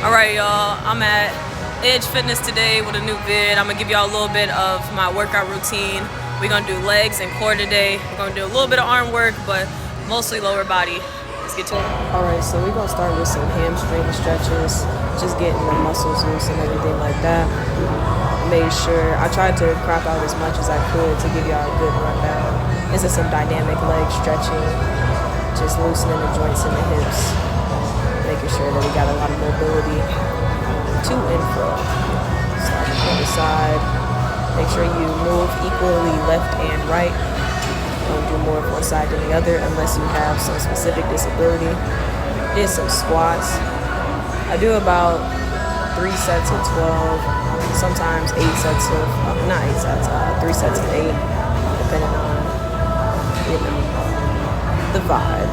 Alright, y'all, I'm at Edge Fitness today with a new vid. I'm gonna give y'all a little bit of my workout routine. We're gonna do legs and core today. We're gonna do a little bit of arm work, but mostly lower body. Let's get to it. Alright, so we're gonna start with some hamstring stretches, just getting the muscles loose and everything like that. Made sure I tried to crop out as much as I could to give y'all a good rundown. This is some dynamic leg stretching, just loosening the joints in the hips, making sure that we got a lot of mobility to and from. Starting on the side. Make sure you move equally left and right. Don't do more of one side than the other unless you have some specific disability. Did some squats. I do about 3 sets of 12, sometimes 8 sets of, not 8 sets, 3 sets of 8, depending on, the vibe.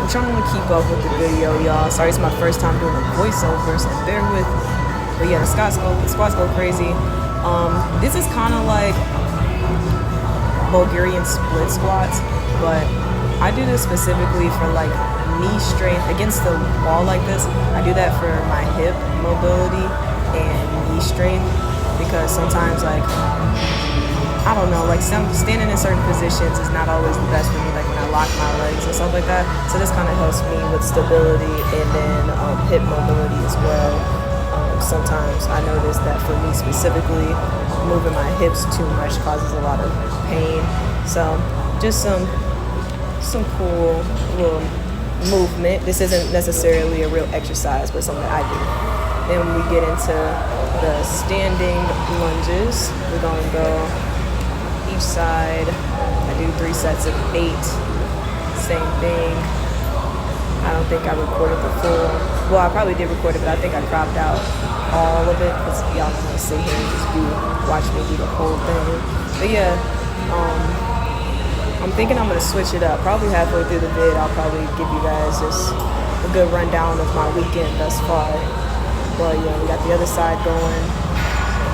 I'm trying to keep up with the video, y'all. Sorry, it's my first time doing a voiceover, so bear with me. But yeah, the squats go crazy. This is kind of like Bulgarian split squats, but I do this specifically for like knee strength against the wall like this. I do that for my hip mobility and knee strength because sometimes, like, I don't know, like standing in certain positions is not always the best for me, like when I lock my legs and stuff like that. So this kind of helps me with stability and then hip mobility as well. Sometimes I notice that for me specifically, moving my hips too much causes a lot of pain. So just some cool little movement. This isn't necessarily a real exercise, but something I do. Then we get into the standing lunges. We're gonna go each side. I do 3 sets of 8. Same thing. I don't think I recorded the full. Well, I probably did record it, but I think I cropped out all of it because y'all can sit here and just watch me do the whole thing. But yeah, I'm thinking I'm gonna switch it up. Probably halfway through the vid, I'll probably give you guys just a good rundown of my weekend thus far. But yeah, we got the other side going.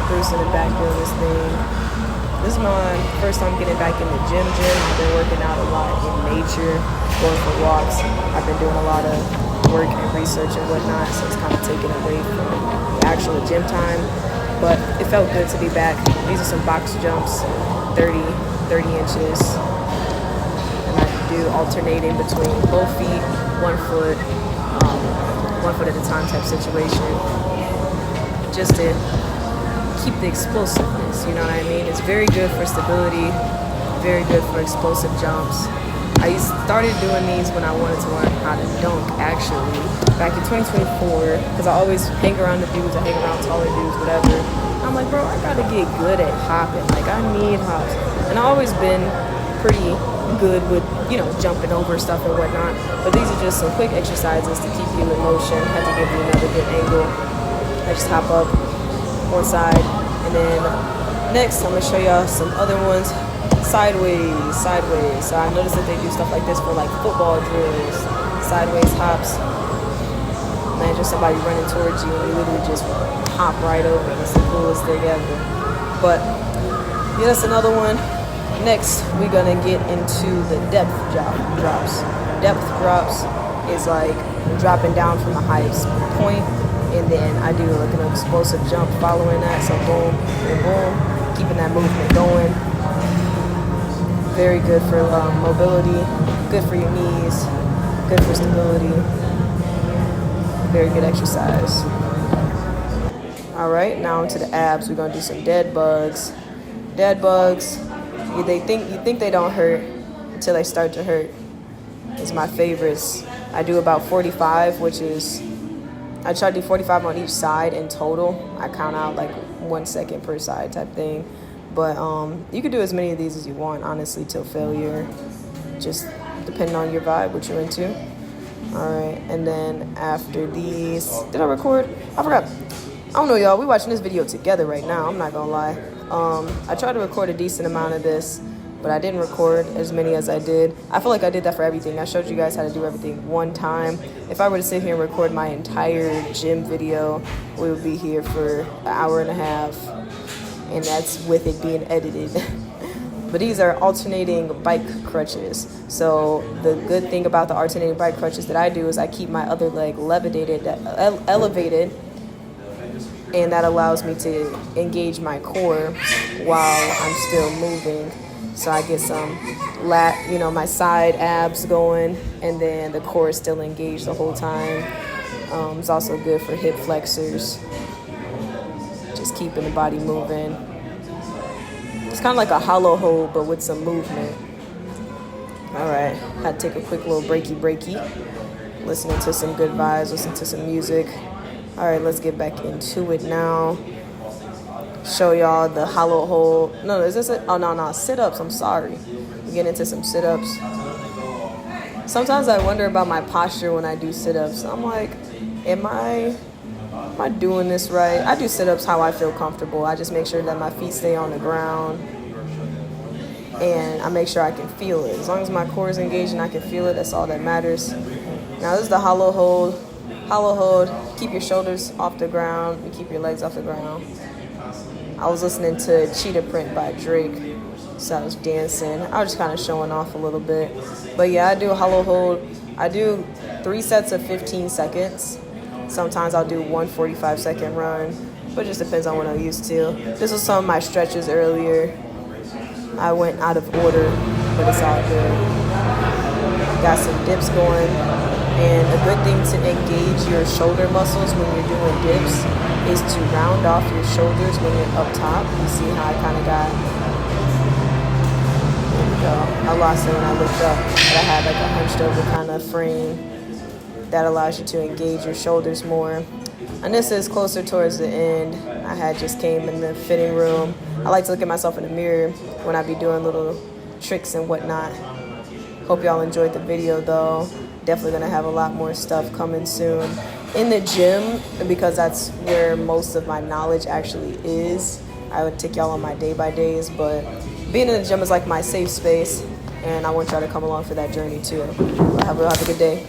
Bruce in the back doing this thing. This is my first time getting back in the gym. I've been working out a lot in nature, going for walks. I've been doing a lot of work and research and whatnot, so it's kind of taken away from the actual gym time. But it felt good to be back. These are some box jumps, 30 inches. And I do alternating between both feet, 1 foot, 1 foot at a time type situation. Just to keep the explosiveness, you know what I mean? It's very good for stability, very good for explosive jumps. I started doing these when I wanted to learn how to dunk, actually, back in 2024, because I always hang around the dudes, I hang around taller dudes, whatever. I'm like, bro, I gotta get good at hopping. Like, I need hops. And I've always been pretty good with, jumping over stuff and whatnot. But these are just some quick exercises to keep you in motion. Had to give you another good angle. I just hop up one side, and then next I'm gonna show y'all some other ones. Sideways. So I noticed that they do stuff like this for like football drills. Sideways hops. Man, just somebody running towards you and you literally just hop right over. It's the coolest thing ever. But yeah, that's another one. Next, we're gonna get into the depth drops. Depth drops is like dropping down from the highest point, and then I do like an explosive jump following that. So boom and boom, keeping that movement going. Very good for mobility, good for your knees, good for stability. Very good exercise. All right, now into the abs. We're gonna do some dead bugs. Dead bugs, you think they don't hurt until they start to hurt. It's my favorites. I do about 45, which is, I try to do 45 on each side in total. I count out like 1 second per side type thing. But you can do as many of these as you want, honestly, till failure. Just depending on your vibe, what you're into. All right, and then after these, did I record? I forgot. I don't know, y'all. We're watching this video together right now. I'm not gonna lie. I tried to record a decent amount of this, but I didn't record as many as I did. I feel like I did that for everything. I showed you guys how to do everything one time. If I were to sit here and record my entire gym video, we would be here for an hour and a half. And that's with it being edited. But these are alternating bike crutches. So the good thing about the alternating bike crutches that I do is I keep my other leg elevated, and that allows me to engage my core while I'm still moving. So I get some my side abs going, and then the core is still engaged the whole time. It's also good for hip flexors, just keeping the body moving. It's kind of like a hollow hold, but with some movement. All right, had to take a quick little breaky, listening to some good vibes, listening to some music. All right, let's get back into it now. Show y'all the hollow hold. No, is this it? Oh, no, sit-ups. I'm sorry. We get into some sit-ups. Sometimes I wonder about my posture when I do sit-ups. I'm like, am I doing this right? I do sit-ups how I feel comfortable. I just make sure that my feet stay on the ground, and I make sure I can feel it. As long as my core is engaged and I can feel it, that's all that matters. Now this is the hollow hold. Hollow hold, keep your shoulders off the ground and keep your legs off the ground. I was listening to Cheetah Print by Drake, so I was dancing. I was just kind of showing off a little bit. But yeah, I do a hollow hold. I do 3 sets of 15 seconds. Sometimes I'll do 1 45-second run, but it just depends on what I'm used to. This was some of my stretches earlier. I went out of order, but it's all good. Got some dips going. And a good thing to engage your shoulder muscles when you're doing dips is to round off your shoulders when you're up top. You see how I kind of got, there we go. I lost it when I looked up, but I had like a hunched over kind of frame that allows you to engage your shoulders more. And this is closer towards the end. I had just came in the fitting room. I like to look at myself in the mirror when I be doing little tricks and whatnot. Hope y'all enjoyed the video though. Definitely gonna have a lot more stuff coming soon in the gym, because that's where most of my knowledge actually is. I would take y'all on my day-by-days, but being in the gym is like my safe space, and I want y'all to come along for that journey too. Have a good day.